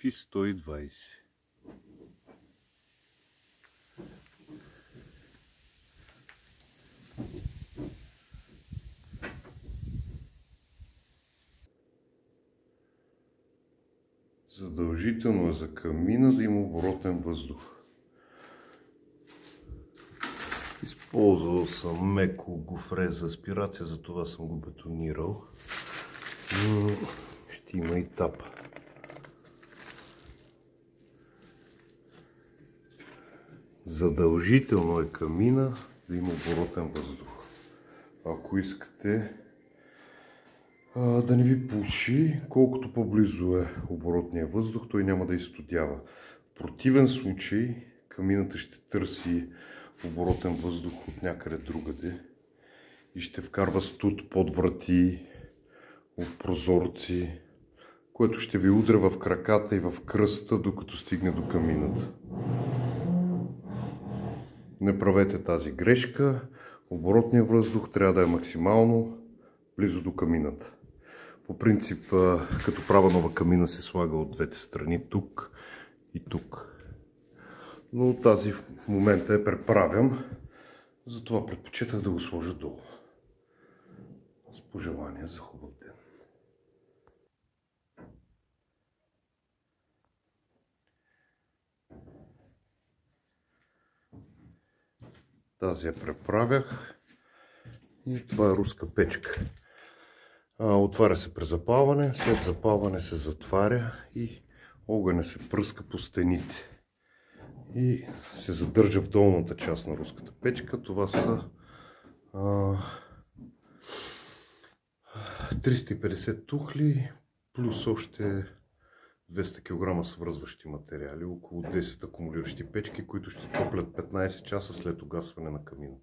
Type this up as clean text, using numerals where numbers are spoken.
FIS 120. Задължително е за камина да има оборотен въздух. Използвал съм меко гофре за аспирация, затова съм го бетонирал. Ще има и тапа. Задължително е камина да има оборотен въздух. Ако искате да не ви пуши, колкото по-близо е оборотния въздух, той няма да изстудява. В противен случай камината ще търси оборотен въздух от някъде другаде и ще вкарва студ под врати, от прозорци, което ще ви удря в краката и в кръста, докато стигне до камината. Не правете тази грешка. Оборотният въздух трябва да е максимално близо до камината. По принцип, като правя нова камина, се слага от двете страни, тук и тук. Но тази в момента я преправям, затова предпочитах да го сложа долу. С пожелание за хубав ден. Тази я преправях и това е руска печка. Отваря се при запалване, след запалване се затваря и огъня се пръска по стените и се задържа в долната част на руската печка. Това са 350 тухли плюс още 200 кг свързващи материали, около 10 акумулиращи печки, които ще топлят 15 часа след угасване на камина.